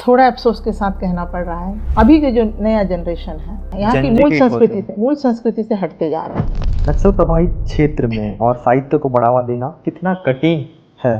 थोड़ा अफसोस के साथ कहना पड़ रहा है, अभी के जो नया जनरेशन है यहाँ की मूल संस्कृति से हटते जा रहे हैं। नक्सल प्रभावित क्षेत्र में और साहित्य को बढ़ावा देना कितना कठिन है?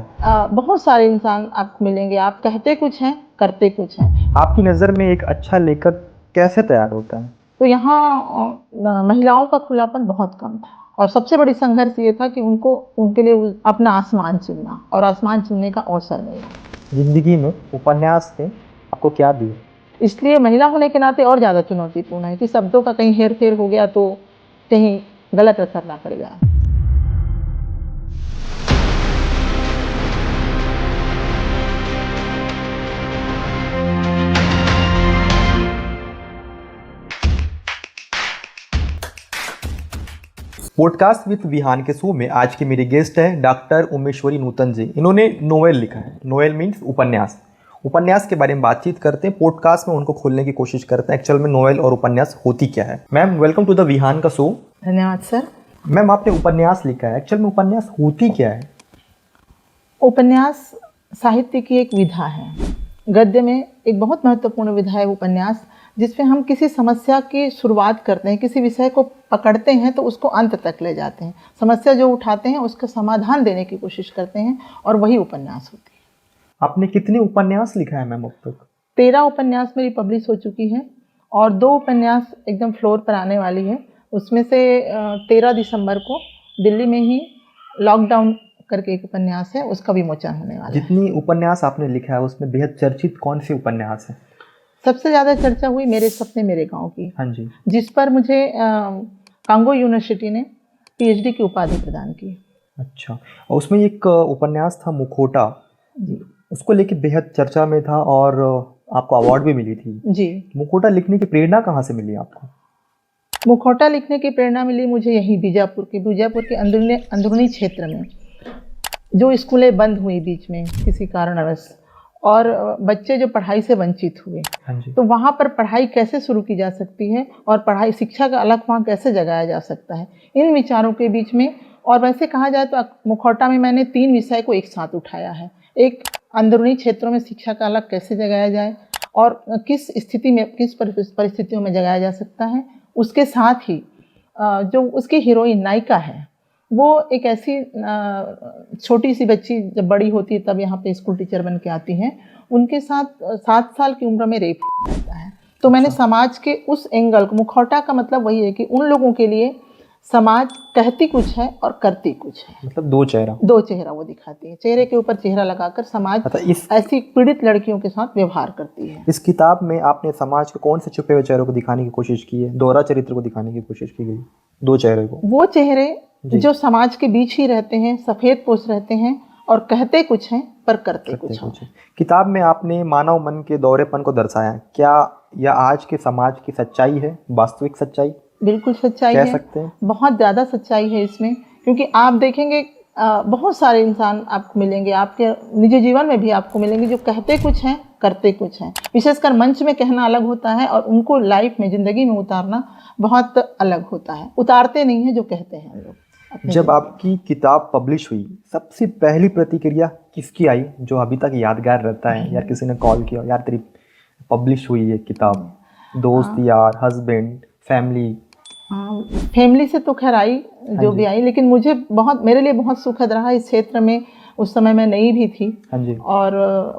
बहुत सारे इंसान आपको मिलेंगे, आप कहते कुछ हैं करते कुछ हैं। आपकी नज़र में एक अच्छा लेखक कैसे तैयार होता है? तो यहाँ महिलाओं का खुलापन बहुत कम था और सबसे बड़ी संघर्ष ये था कि उनके लिए अपना आसमान चुनना, और आसमान चुनने का अवसर नहीं। जिंदगी में उपन्यास ने आपको क्या दिया? इसलिए महिला होने के नाते और ज़्यादा चुनौतीपूर्ण है कि शब्दों का कहीं हेर फेर हो गया तो कहीं गलत असर ना पड़ेगा। पॉडकास्ट विद विहान के शो में आज के मेरे गेस्ट हैं डॉक्टर उमेश्वरी नूतन जी। इन्होंने नोवेल लिखा है। नोवेल मीन्स उपन्यास। उपन्यास के बारे में बातचीत करते हैं, पॉडकास्ट में उनको खोलने की कोशिश करते हैं एक्चुअल में नोवेल और उपन्यास होती क्या है। Ma'am welcome to the Vihaan का शो। धन्यवाद सर। मैम आपने उपन्यास लिखा है, एक्चुअल में उपन्यास होती क्या है? उपन्यास साहित्य की एक विधा है। गद्य में एक बहुत महत्वपूर्ण विधा है उपन्यास, जिसमें हम किसी समस्या की शुरुआत करते हैं, किसी विषय को पकड़ते हैं तो उसको अंत तक ले जाते हैं, समस्या जो उठाते हैं उसका समाधान देने की कोशिश करते हैं, और वही उपन्यास होती है। आपने कितने उपन्यास लिखा है मैम अब तक? 13 उपन्यास मेरी पब्लिश हो चुकी है और 2 उपन्यास एकदम फ्लोर पर आने वाली है। उसमें से 13 दिसंबर को दिल्ली में ही लॉकडाउन करके एक उपन्यास है, उसका विमोचन होने वाला है। जितनी उपन्यास आपने लिखा है उसमें बेहद चर्चित कौन सी उपन्यास है? सबसे ज़्यादा चर्चा हुई मेरे सपने मेरे गांव की। हाँ जी। जिस पर मुझे कांगो यूनिवर्सिटी ने PhD की उपाधि प्रदान की। अच्छा, और उसमें एक उपन्यास था मुखौटा जी, उसको लेके बेहद चर्चा में था और आपको अवार्ड भी मिली थी जी। मुखौटा लिखने की प्रेरणा कहाँ से मिली आपको? मुखौटा लिखने की प्रेरणा मिली मुझे यहीं बीजापुर के अंदरूनी क्षेत्र में, जो स्कूलें बंद हुई बीच में किसी कारणवश, और बच्चे जो पढ़ाई से वंचित हुए। हाँ जी। तो वहाँ पर पढ़ाई कैसे शुरू की जा सकती है और पढ़ाई शिक्षा का अलग वहाँ कैसे जगाया जा सकता है, इन विचारों के बीच में। और वैसे कहा जाए तो मुखौटा में मैंने 3 विषय को एक साथ उठाया है। एक, अंदरूनी क्षेत्रों में शिक्षा का अलग कैसे जगाया जाए और किस स्थिति में, किस परिस्थितियों में जगाया जा सकता है। उसके साथ ही जो उसकी हीरोइन नायिका है, वो एक ऐसी छोटी सी बच्ची जब बड़ी होती है तब यहाँ पे स्कूल टीचर बन के आती हैं, उनके साथ 7 साल की उम्र में रेप होता है। तो मैंने समाज के उस एंगल को, मुखौटा का मतलब वही है कि उन लोगों के लिए समाज कहती कुछ है और करती कुछ है, मतलब दो चेहरा वो दिखाती है। चेहरे के ऊपर चेहरा लगाकर समाज इस ऐसी पीड़ित लड़कियों के साथ व्यवहार करती है। इस किताब में आपने समाज के कौन से छुपे हुए चेहरों को दिखाने की कोशिश की है? दोहरा चरित्र को दिखाने की कोशिश की गई, 2 चेहरे को। वो चेहरे जो समाज के बीच ही रहते हैं, सफेद पोष रहते हैं और कहते कुछ हैं पर करते कुछ हैं। किताब में आपने मानव मन के दौरेपन को दर्शाया है। क्या यह आज के समाज की सच्चाई है, वास्तविक सच्चाई? बिल्कुल सच्चाई है, सकते हैं। बहुत ज़्यादा सच्चाई है इसमें, क्योंकि आप देखेंगे बहुत सारे इंसान आपको मिलेंगे, आपके निजी जीवन में भी आपको मिलेंगे, जो कहते कुछ हैं करते कुछ हैं। विशेषकर मंच में कहना अलग होता है और उनको लाइफ में, ज़िंदगी में उतारना बहुत अलग होता है। उतारते नहीं हैं जो कहते हैं लोग। जब आपकी किताब पब्लिश हुई, सबसे पहली प्रतिक्रिया किसकी आई जो अभी तक यादगार रहता है? यार किसी ने कॉल किया, यार तेरी पब्लिश हुई है किताब, दोस्त यार, हस्बैंड, फैमिली? फैमिली से तो खैर आई जो भी आई, लेकिन मेरे लिए बहुत सुखद रहा। इस क्षेत्र में उस समय मैं नई भी थी। हाँ जी। और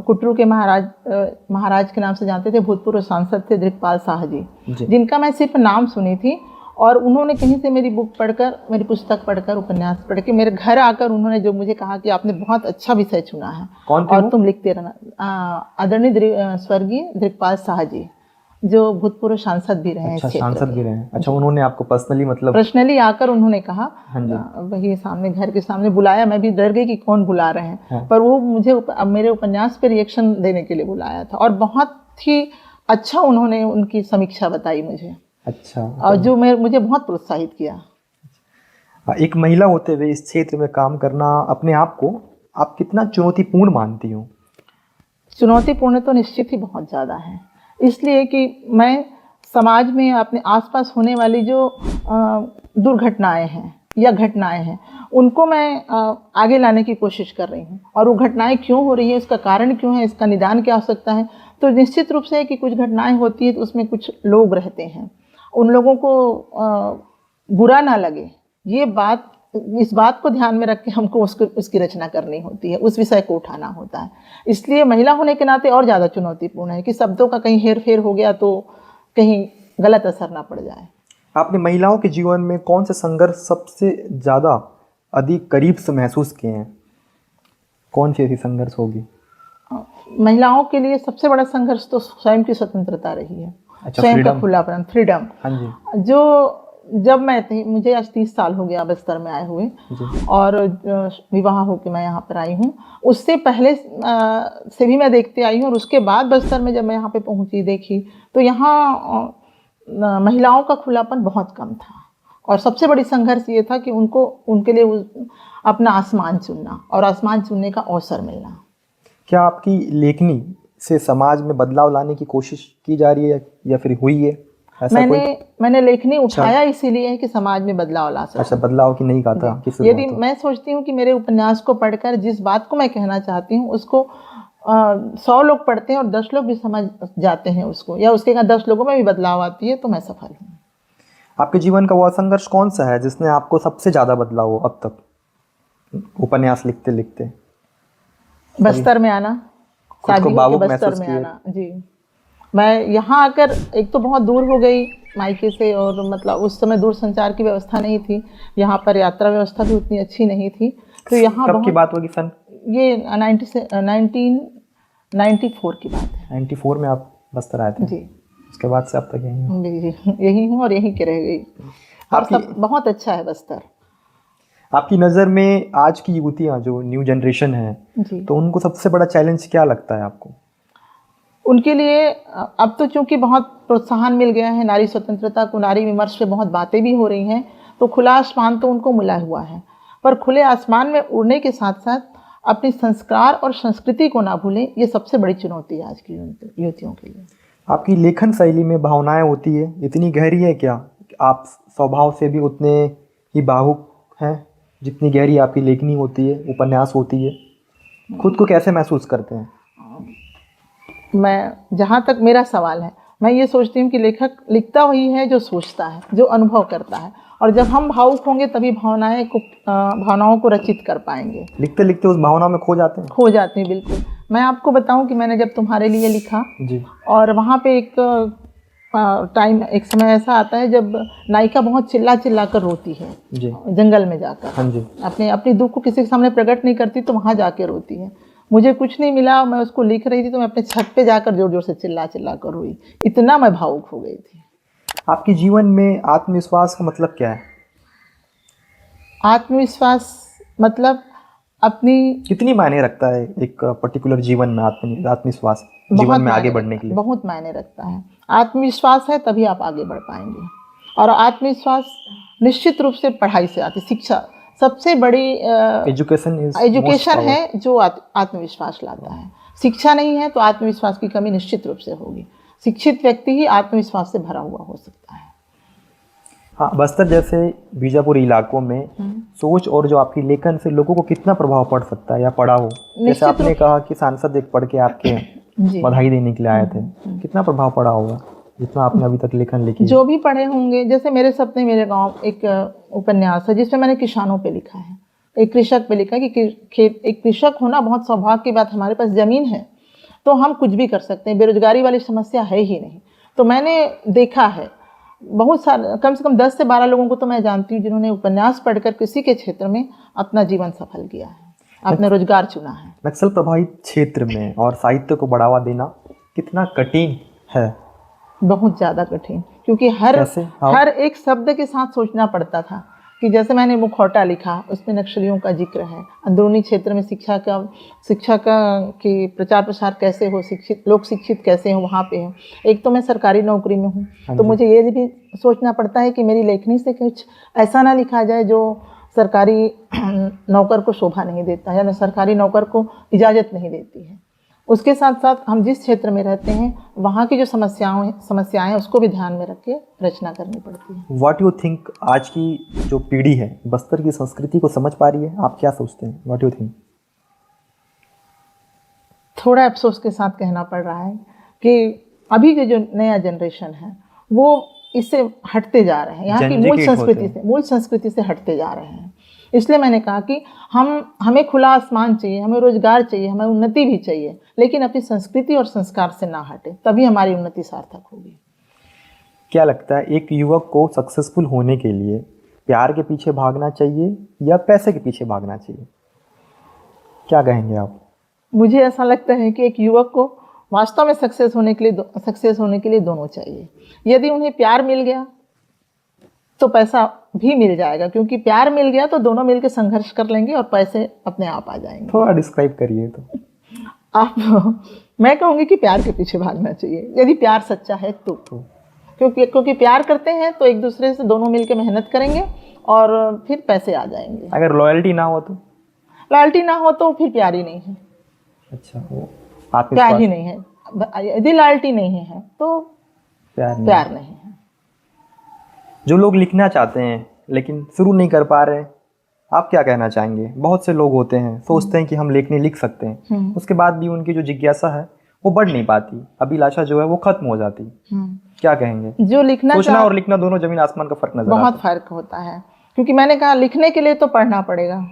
कुटरू के महाराज के नाम से जानते थे, भूतपूर्व सांसद थे दिग्पाल शाह जी, जिनका मैं सिर्फ नाम सुनी थी, और उन्होंने कहीं से मेरी पुस्तक पढ़कर, उपन्यास पढ़ के मेरे घर आकर उन्होंने जो मुझे कहा कि आपने बहुत अच्छा विषय चुना है और तुम लिखते रहना। आदरणीय स्वर्गीय दिग्पाल शाह जी, जो भूतपूर्व सांसद भी रहे। अच्छा, सांसद भी रहे। अच्छा, उन्होंने आपको पर्सनली आकर उन्होंने कहा। हाँ जी। वही सामने, घर के सामने बुलाया। मैं भी डर गई कि कौन बुला रहे हैं। हाँ। पर वो मुझे मेरे उपन्यास पे रिएक्शन देने के लिए बुलाया था और बहुत ही अच्छा उन्होंने उनकी समीक्षा बताई मुझे। अच्छा। और जो मुझे बहुत प्रोत्साहित किया। एक महिला होते हुए इस क्षेत्र में काम करना अपने आप को आप कितना चुनौतीपूर्ण मानती हो? चुनौतीपूर्ण तो निश्चित ही बहुत ज़्यादा है, इसलिए कि मैं समाज में अपने आसपास होने वाली जो दुर्घटनाएं हैं या घटनाएं हैं, उनको मैं आगे लाने की कोशिश कर रही हूँ। और वो घटनाएं क्यों हो रही है, इसका कारण क्यों है, इसका निदान क्या हो सकता है, तो निश्चित रूप से है कि कुछ घटनाएं होती है तो उसमें कुछ लोग रहते हैं, उन लोगों को बुरा ना लगे, ये बात, इस बात को ध्यान में रख के हमको उसकी रचना करनी होती है, उस विषय को उठाना होता है। इसलिए महिला होने के नाते और ज़्यादा चुनौतीपूर्ण है कि शब्दों का कहीं हेर फेर हो गया तो कहीं गलत असर ना पड़ जाए। आपने महिलाओं के जीवन में कौन से संघर्ष सबसे ज़्यादा अधिक करीब से महसूस किए हैं? कौन सी ऐसी संघर्ष होगी? महिलाओं के लिए सबसे बड़ा संघर्ष तो स्वयं की स्वतंत्रता रही है। अच्छा, स्वयं का freedom। खुलापन, फ्रीडम। हाँ जी। जो जब मैं थी, मुझे आज 30 साल हो गया बस्तर में आए हुए, जी। और विवाह होकर मैं यहाँ पर आई हूँ। उससे पहले से भी मैं देखते आई हूँ, और उसके बाद बस्तर में जब मैं यहाँ पे पहुँची, देखी, तो यहाँ महिलाओं का खुलापन बहुत कम था। और सबसे बड़ी संघर्ष ये था कि उनको, उनके लिए अपना आसमान चुनना और आसमान चुनने का अवसर मिलना। क्या आपकी लेखनी से समाज में बदलाव लाने की कोशिश की जा रही है या फिर हुई है ऐसा कोई? मैंने लेखनी उठाया इसीलिए है कि समाज में बदलाव ला सकूं। अच्छा, बदलाव की नहीं गाथा की यदि शुरुआत हो। मैं सोचती हूँ कि मेरे उपन्यास को पढ़कर जिस बात को मैं कहना चाहती हूँ उसको 100 लोग पढ़ते हैं और 10 लोग भी समझ जाते हैं उसको, या उसके 10 लोगों में भी बदलाव आती है, तो मैं सफल हूँ। आपके जीवन का वह संघर्ष कौन सा है जिसने आपको सबसे ज़्यादा बदलाव हो अब तक, उपन्यास लिखते लिखते? बस्तर में आना, खुद को शादी होके भावुक बस्तर महसूस में किए? आना। जी, मैं यहाँ आकर एक तो बहुत दूर हो गई मायके से, और मतलब उस समय दूर संचार की व्यवस्था नहीं थी, यहाँ पर यात्रा व्यवस्था भी उतनी अच्छी नहीं थी, तो यहाँ कब की बहुत, बात होगी? सन ये 1994 की बात है। 94 में आप बस्तर आए थे? जी उसके बाद से अब तक यहीं हो? जी, यही हूँ और यहीं के रह गई, और सब बहुत अच्छा है बस्तर। आपकी नज़र में आज की युवतियाँ जो न्यू जनरेशन है, जी, तो उनको सबसे बड़ा चैलेंज क्या लगता है आपको? उनके लिए अब तो चूंकि बहुत प्रोत्साहन मिल गया है नारी स्वतंत्रता को, नारी विमर्श पे बहुत बातें भी हो रही हैं, तो खुला आसमान तो उनको मिला हुआ है, पर खुले आसमान में उड़ने के साथ साथ अपनी संस्कार और संस्कृति को ना भूलें, ये सबसे बड़ी चुनौती है आज की युवतियों के लिए। आपकी लेखन शैली में भावनाएं होती है, इतनी गहरी है क्या? आप स्वभाव से भी उतने ही भावुक हैं जितनी गहरी आपकी लेखनी होती है, उपन्यास होती है? खुद को कैसे महसूस करते हैं? मैं, जहाँ तक मेरा सवाल है, मैं ये सोचती हूँ कि लेखक लिखता वही है जो सोचता है, जो अनुभव करता है, और जब हम भावुक होंगे तभी भावनाओं को रचित कर पाएंगे। लिखते लिखते उस भावना में खो जाते हैं? खो जाते हैं, बिल्कुल। मैं आपको बताऊं कि मैंने जब तुम्हारे लिए लिखा, जी। और वहाँ पे एक समय ऐसा आता है जब नायिका बहुत चिल्ला चिल्ला कर रोती है जी। जंगल में जाकर, हाँ जी। अपनी दुख को किसी के सामने प्रकट नहीं करती, तो वहाँ जाके रोती है। मुझे कुछ नहीं मिला, मैं उसको लिख रही थी, तो मैं अपने छत पे जाकर जोर जोर से चिल्ला चिल्ला कर रोई, इतना मैं भावुक हो गई थी। आपके जीवन में आत्मविश्वास का मतलब क्या है? आत्मविश्वास मतलब अपनी, कितनी मायने रखता है एक पर्टिकुलर जीवन में आत्मविश्वास, जीवन में आगे बढ़ने के लिए? बहुत मायने रखता है। आत्मविश्वास है तभी आप आगे बढ़ पाएंगे, और आत्मविश्वास निश्चित रूप से पढ़ाई से आती, शिक्षा सबसे बड़ी एजुकेशन है जो आत्मविश्वास लाता है। शिक्षा नहीं है तो आत्मविश्वास की कमी निश्चित रूप से होगी। शिक्षित व्यक्ति ही आत्मविश्वास से भरा हुआ हो सकता है। हाँ, बस्तर जैसे बीजापुर इलाकों में सोच और जो आपकी लेखन से लोगों को कितना प्रभाव पड़ सकता है या पड़ा हो? जैसे आपने कहा कि सांसद एक पढ़ के आपके बधाई देने के लिए आए थे, कितना प्रभाव पड़ा होगा जितना आपने अभी तक लेखन लिखी? जो भी पढ़े होंगे, जैसे मेरे सपने मेरे गांव एक उपन्यास है जिसमें मैंने किसानों पे लिखा है, एक कृषक पे लिखा है कि एक कृषक होना बहुत सौभाग्य की बात। हमारे पास जमीन है तो हम कुछ भी कर सकते हैं, बेरोजगारी वाली समस्या है ही नहीं। तो मैंने देखा है बहुत सारे, कम से कम 10 से 12 लोगों को तो मैं जानती हूँ जिन्होंने उपन्यास पढ़कर कृषि के क्षेत्र में अपना जीवन सफल किया है, अपने रोजगार चुना है। नक्सल प्रभावित क्षेत्र में और साहित्य को बढ़ावा देना कितना कठिन है? बहुत ज़्यादा कठिन, क्योंकि हर एक शब्द के साथ सोचना पड़ता था। कि जैसे मैंने मुखौटा लिखा, उसमें नक्सलियों का जिक्र है, अंदरूनी क्षेत्र में शिक्षा का कि प्रचार प्रसार कैसे हो, लोग शिक्षित कैसे हो, वहाँ पे है। एक तो मैं सरकारी नौकरी में हूँ, तो मुझे ये भी सोचना पड़ता है कि मेरी लेखनी से कुछ ऐसा ना लिखा जाए जो सरकारी नौकर को शोभा नहीं देता है या सरकारी नौकर को इजाज़त नहीं देती है। उसके साथ साथ हम जिस क्षेत्र में रहते हैं वहाँ की जो समस्याएं हैं उसको भी ध्यान में रख के रचना करनी पड़ती है। व्हाट यू थिंक, आज की जो पीढ़ी है बस्तर की संस्कृति को समझ पा रही है? आप क्या सोचते हैं? What you think? थोड़ा अफसोस के साथ कहना पड़ रहा है कि अभी के जो नया जनरेशन है वो इससे हटते जा रहे हैं, यहाँ की मूल संस्कृति से हटते जा रहे हैं। इसलिए मैंने कहा कि हमें खुला आसमान चाहिए, हमें रोजगार चाहिए, हमें उन्नति भी चाहिए, लेकिन अपनी संस्कृति और संस्कार से ना हटे, तभी हमारी उन्नति सार्थक होगी। क्या लगता है एक युवक को सक्सेसफुल होने के लिए प्यार के पीछे भागना चाहिए या पैसे के पीछे भागना चाहिए? क्या कहेंगे आप? मुझे ऐसा लगता है कि एक युवक को वास्तव में सक्सेस होने के लिए दोनों चाहिए। यदि उन्हें प्यार मिल गया तो पैसा भी मिल जाएगा, क्योंकि प्यार मिल गया तो दोनों मिलकर संघर्ष कर लेंगे और पैसे अपने आप आ जाएंगे। थोड़ा डिस्क्राइब करिए तो। मैं कहूँगी कि प्यार के पीछे भागना चाहिए, यदि प्यार सच्चा है तो। क्योंकि प्यार करते हैं तो एक दूसरे से दोनों मिलकर मेहनत करेंगे और फिर पैसे आ जाएंगे। अगर लॉयल्टी ना हो तो? लॉयल्टी ना हो तो फिर प्यार ही नहीं है। अच्छा, वो प्यार ही नहीं है। यदि लॉयल्टी नहीं है तो प्यार नहीं है। जो लोग लिखना चाहते हैं लेकिन शुरू नहीं कर पा रहे, आप क्या कहना चाहेंगे? बहुत से लोग होते हैं सोचते हैं कि हम लिख सकते हैं, उसके बाद भी उनकी जो जिज्ञासा है वो बढ़ नहीं पाती, अभिलाषा जो है वो खत्म हो जाती। क्या कहेंगे? जो सोचना और लिखना दोनों जमीन आसमान का फर्क नजर आता है। बहुत फर्क होता है, क्योंकि मैंने कहा लिखने के लिए तो पढ़ना पड़ेगा।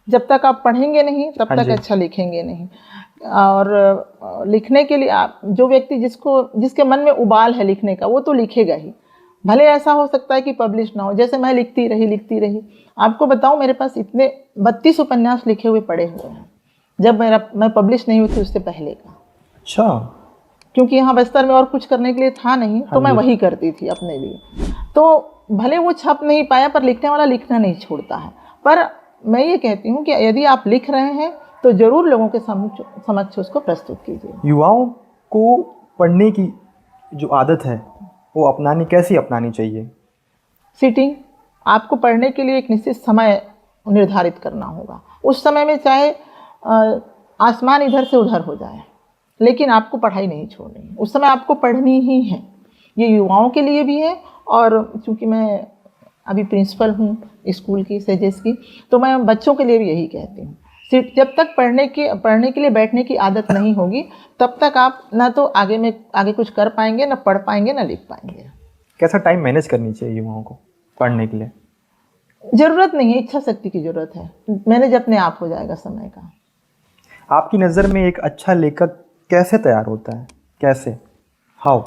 जब तक आप पढ़ेंगे नहीं तब तक अच्छा लिखेंगे नहीं। और लिखने के लिए आप जो व्यक्ति जिसके मन में उबाल है लिखने का, वो तो लिखेगा ही। भले ऐसा हो सकता है कि पब्लिश ना हो, जैसे मैं लिखती रही। आपको बताऊं, मेरे पास इतने 32 उपन्यास लिखे हुए पड़े हुए हैं, जब मैं पब्लिश नहीं हुई थी उससे पहले का। अच्छा। क्योंकि यहाँ बस्तर में और कुछ करने के लिए था नहीं, तो मैं वही करती थी अपने लिए। तो भले वो छप नहीं पाया, पर लिखने वाला लिखना नहीं छोड़ता है। पर मैं ये कहती हूँ कि यदि आप लिख रहे हैं तो जरूर लोगों के समक्ष उसको प्रस्तुत कीजिए। युवाओं को पढ़ने की जो आदत है वो कैसे अपनानी चाहिए? सिटिंग, आपको पढ़ने के लिए एक निश्चित समय निर्धारित करना होगा। उस समय में चाहे आसमान इधर से उधर हो जाए, लेकिन आपको पढ़ाई नहीं छोड़नी है। उस समय आपको पढ़नी ही है। ये युवाओं के लिए भी है, और चूँकि मैं अभी प्रिंसिपल हूँ स्कूल की, सेजेस की, तो मैं बच्चों के लिए भी यही कहती हूँ। जब तक पढ़ने के लिए बैठने की आदत नहीं होगी, तब तक आप ना तो आगे कुछ कर पाएंगे, ना पढ़ पाएंगे, ना लिख पाएंगे। कैसा टाइम मैनेज करनी चाहिए युवाओं को पढ़ने के लिए? जरूरत नहीं है, इच्छा शक्ति की जरूरत है। मैनेज अपने आप हो जाएगा समय का। आपकी नज़र में एक अच्छा लेखक कैसे तैयार होता है? कैसे? हाउ?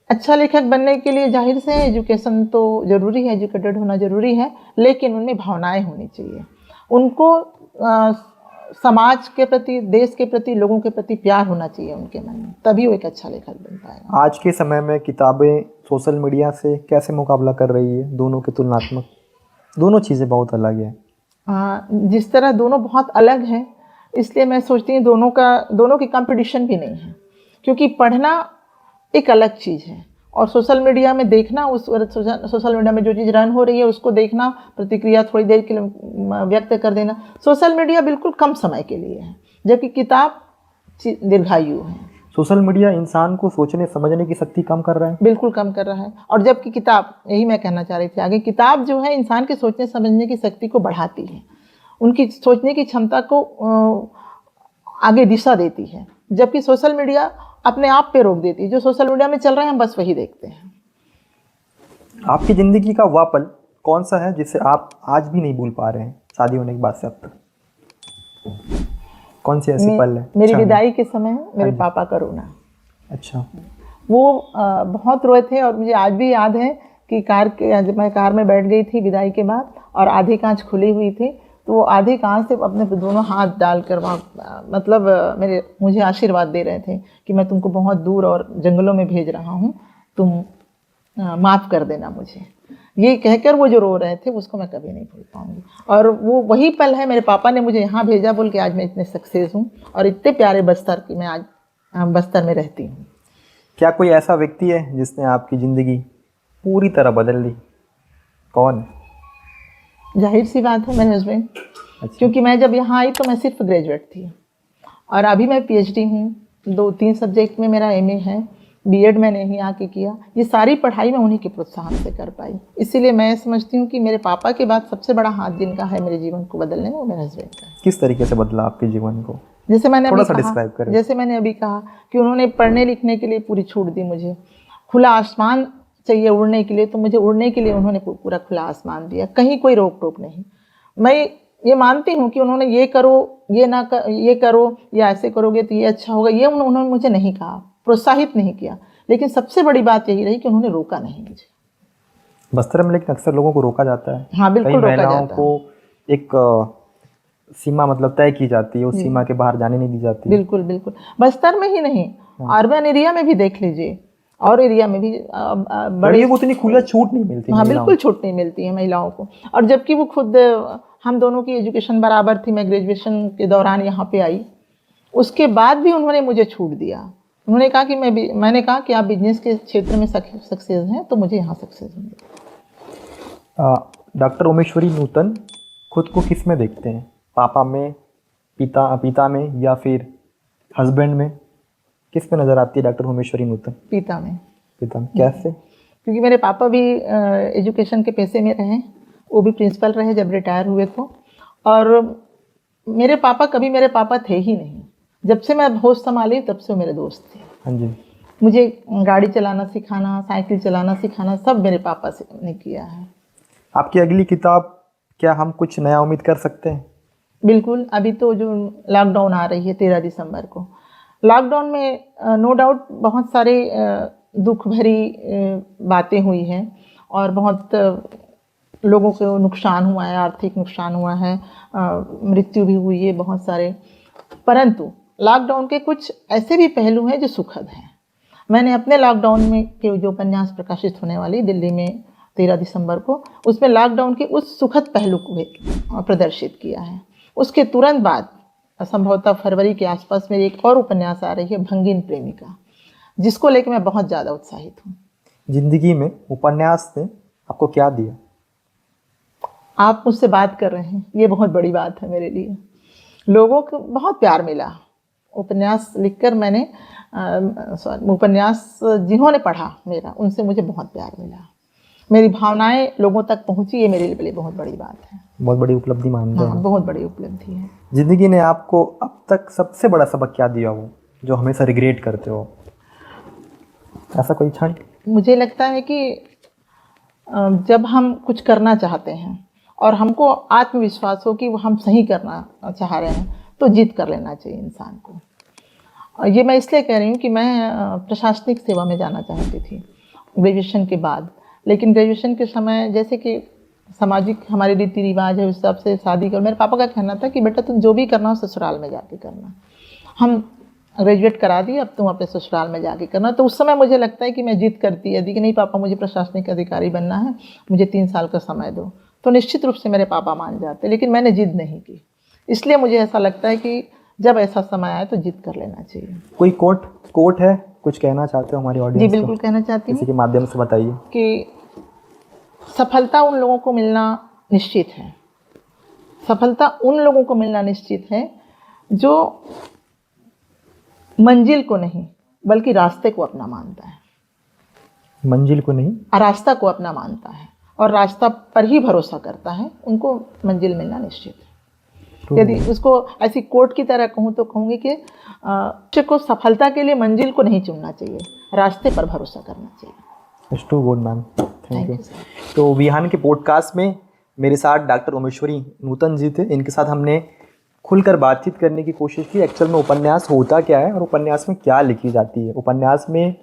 अच्छा लेखक बनने के लिए जाहिर से एजुकेशन तो जरूरी है, एजुकेटेड होना जरूरी है, लेकिन उनमें भावनाएं होनी चाहिए। उनको समाज के प्रति, देश के प्रति, लोगों के प्रति प्यार होना चाहिए उनके मन में, तभी वो एक अच्छा लेखक बन पाएगा। आज के समय में किताबें सोशल मीडिया से कैसे मुकाबला कर रही है? दोनों के तुलनात्मक, दोनों चीज़ें बहुत अलग है। जिस तरह दोनों बहुत अलग हैं, इसलिए मैं सोचती हूँ दोनों की कंपटीशन भी नहीं है, क्योंकि पढ़ना एक अलग चीज़ है और सोशल मीडिया में देखना, सोशल मीडिया में जो चीज़ रन हो रही है उसको देखना, प्रतिक्रिया थोड़ी देर के लिए व्यक्त कर देना। सोशल मीडिया बिल्कुल कम समय के लिए है, जबकि किताब दीर्घायु है। सोशल मीडिया इंसान को सोचने समझने की शक्ति कम कर रहा है, बिल्कुल कम कर रहा है। और जबकि किताब, यही मैं कहना चाह रही थी आगे, किताब जो है इंसान के सोचने समझने की शक्ति को बढ़ाती है, उनकी सोचने की क्षमता को आगे दिशा देती है, जबकि सोशल मीडिया अपने आप पे रोक देती है। जो सोशल मीडिया में चल रहे हैं हम बस वही देखते हैं। आपकी ज़िंदगी का वह पल कौन सा है जिसे आप आज भी नहीं भूल पा रहे हैं शादी होने के बाद से अब तक? कौन सी ऐसी पल है? मेरी विदाई के समय मेरे पापा का रोना। अच्छा। वो बहुत रोए थे, और मुझे आज भी याद है कि जब मैं कार में बैठ गई थी विदाई के बाद, और आधी कांच खुली हुई थी, तो वो आधी कांच से अपने दोनों हाथ डालकर वहाँ मतलब मुझे आशीर्वाद दे रहे थे कि मैं तुमको बहुत दूर और जंगलों में भेज रहा हूँ, तुम माफ़ कर देना मुझे। ये कहकर वो जो रो रहे थे उसको मैं कभी नहीं भूल पाऊँगी। और वो वही पल है, मेरे पापा ने मुझे यहाँ भेजा बोल के आज मैं इतने सक्सेस हूँ और इतने प्यारे बस्तर की मैं आज बस्तर में रहती हूँ। क्या कोई ऐसा व्यक्ति है जिसने आपकी ज़िंदगी पूरी तरह बदल दी? कौन? जाहिर सी बात है, मेरे हस्बैंड। अच्छा। क्योंकि मैं जब यहाँ आई तो मैं सिर्फ ग्रेजुएट थी, और अभी मैं PhD हूँ, 2-3 सब्जेक्ट में मेरा MA है, B.Ed मैंने यहीं आके किया। ये सारी पढ़ाई मैं उन्हीं के प्रोत्साहन से कर पाई। इसीलिए मैं समझती हूँ कि मेरे पापा के बाद सबसे बड़ा हाथ जिनका है मेरे जीवन को बदलने में, वो मेरे हस्बैंड का है। किस तरीके से बदला आपके जीवन को? जैसे मैंने थोड़ा अभी सा कहा, डिस्क्राइब करें। जैसे मैंने अभी कहा कि उन्होंने पढ़ने लिखने के लिए पूरी छूट दी मुझे, खुला आसमान चाहिए उड़ने के लिए, तो मुझे उड़ने के लिए उन्होंने पूरा खुला आसमान दिया, कहीं कोई रोक टोक नहीं। मैं ये मानती हूँ कि उन्होंने ये करो, ये ना कर, ये करो, या ऐसे करोगे तो ये अच्छा होगा, ये उन्होंने मुझे नहीं कहा, प्रोत्साहित नहीं किया, लेकिन सबसे बड़ी बात यही रही कि उन्होंने रोका नहीं मुझे। बस्तर में लेकिन अक्सर लोगों को रोका जाता है। हाँ, बिल्कुल कई रोका महिलाओं जाता को है। एक सीमा मतलब तय की जाती है, उस सीमा के बाहर जाने नहीं दी जाती। बिल्कुल बिल्कुल, बस्तर में ही नहीं, अर्बन एरिया में भी देख लीजिए, और एरिया में भी बड़े लड़कियों को उतनी खुला छूट नहीं मिलती। हाँ, बिल्कुल छूट नहीं मिलती है महिलाओं को। और जबकि वो खुद, हम दोनों की एजुकेशन बराबर थी, मैं ग्रेजुएशन के दौरान यहाँ पे आई, उसके बाद भी उन्होंने मुझे छूट दिया। उन्होंने कहा कि मैंने कहा कि आप बिजनेस के क्षेत्र में सक्सेस हैं, तो मुझे यहाँ सक्सेस मिले। डॉक्टर उमेश्वरी नूतन खुद को किस में देखते हैं? पापा में, पिता में, या फिर हस्बैंड में? किस में नज़र आती है डॉक्टर उमेश्वरी नूतन? पिता में। कैसे? क्योंकि मेरे पापा भी एजुकेशन के पेशे में रहे, वो भी प्रिंसिपल रहे जब रिटायर हुए तो। और मेरे पापा कभी मेरे पापा थे ही नहीं, जब से मैं होश संभाली तब से वो मेरे दोस्त थे। हाँ जी। मुझे गाड़ी चलाना सिखाना, साइकिल चलाना सिखाना, सब मेरे पापा से ने किया है। आपकी अगली किताब, क्या हम कुछ नया उम्मीद कर सकते हैं? बिल्कुल। अभी तो जो लॉकडाउन आ रही है 13 दिसंबर को, लॉकडाउन में नो डाउट बहुत सारे दुख भरी बातें हुई हैं, और बहुत लोगों को नुकसान हुआ है, आर्थिक नुकसान हुआ है, मृत्यु भी हुई है बहुत सारे। परंतु लॉकडाउन के कुछ ऐसे भी पहलू हैं जो सुखद हैं। मैंने अपने लॉकडाउन में के जो उपन्यास प्रकाशित होने वाली दिल्ली में 13 दिसंबर को, उसमें लॉकडाउन के उस सुखद पहलू को भी प्रदर्शित किया है। उसके तुरंत बाद संभवतः फरवरी के आसपास मेरी एक और उपन्यास आ रही है, भंगिन प्रेमिका, जिसको लेकर मैं बहुत ज़्यादा उत्साहित हूँ। जिंदगी में उपन्यास ने आपको क्या दिया? आप मुझसे बात कर रहे हैं, ये बहुत बड़ी बात है मेरे लिए। लोगों को बहुत प्यार मिला उपन्यास लिखकर। मैंने उपन्यास जिन्होंने पढ़ा मेरा, उनसे मुझे बहुत प्यार मिला, मेरी भावनाएं लोगों तक पहुंची, ये मेरे लिए बहुत बड़ी बात है। बहुत बड़ी उपलब्धि मान रहे हैं। हाँ, बहुत बड़ी उपलब्धि है। जिंदगी ने आपको अब तक सबसे बड़ा सबक क्या दिया हो, जो हमेशा रिग्रेट करते हो? ऐसा कोई क्षण? मुझे लगता है कि जब हम कुछ करना चाहते हैं और हमको आत्मविश्वास हो कि वो हम सही करना चाह रहे हैं, तो जिद कर लेना चाहिए इंसान को। ये मैं इसलिए कह रही हूँ कि मैं प्रशासनिक सेवा में जाना चाहती थी ग्रेजुएशन के बाद, लेकिन ग्रेजुएशन के समय जैसे कि सामाजिक हमारे रीति रिवाज है, उस हिसाब से शादी कर, मेरे पापा का कहना था कि बेटा तुम जो भी करना हो ससुराल में जाके करना। हम ग्रेजुएट करा दिए, अब तुम अपने ससुराल में जाके करना। तो उस समय मुझे लगता है कि मैं जिद करती यदि कि नहीं पापा मुझे प्रशासनिक अधिकारी बनना है, मुझे 3 साल का समय दो, तो निश्चित रूप से मेरे पापा मान जाते, लेकिन मैंने जिद नहीं की। इसलिए मुझे ऐसा लगता है कि जब ऐसा समय आए तो जिद कर लेना चाहिए। कोई कोट है, कुछ कहना चाहते हो हमारी ऑडियंस जी बिल्कुल कहना चाहती हूँ, इसी के माध्यम से बताइए। कि सफलता उन लोगों को मिलना निश्चित है, सफलता उन लोगों को मिलना निश्चित है जो मंजिल को नहीं बल्कि रास्ते को अपना मानता है। मंजिल को नहीं, रास्ता को अपना मानता है और रास्ता पर ही भरोसा करता है, उनको मंजिल मिलना निश्चित है। यदि उसको ऐसी कोट की तरह कहूँ तो कहूँगी कि बच्चे को सफलता के लिए मंजिल को नहीं चुनना चाहिए, रास्ते पर भरोसा करना चाहिए। It's too good ma'am, thank you. तो विहान के पॉडकास्ट में मेरे साथ डॉक्टर उमेश्वरी नूतन जी थे। इनके साथ हमने खुलकर बातचीत करने की कोशिश की, एक्चुअल में उपन्यास होता क्या है और उपन्यास में क्या लिखी जाती है, उपन्यास में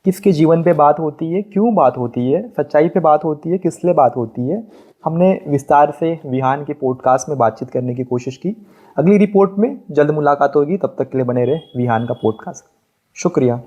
किसके जीवन पे बात होती है, क्यों बात होती है, सच्चाई पे बात होती है, किस लिए बात होती है। हमने विस्तार से विहान के पॉडकास्ट में बातचीत करने की कोशिश की। अगली रिपोर्ट में जल्द मुलाकात होगी, तब तक के लिए बने रहे विहान का पॉडकास्ट। शुक्रिया।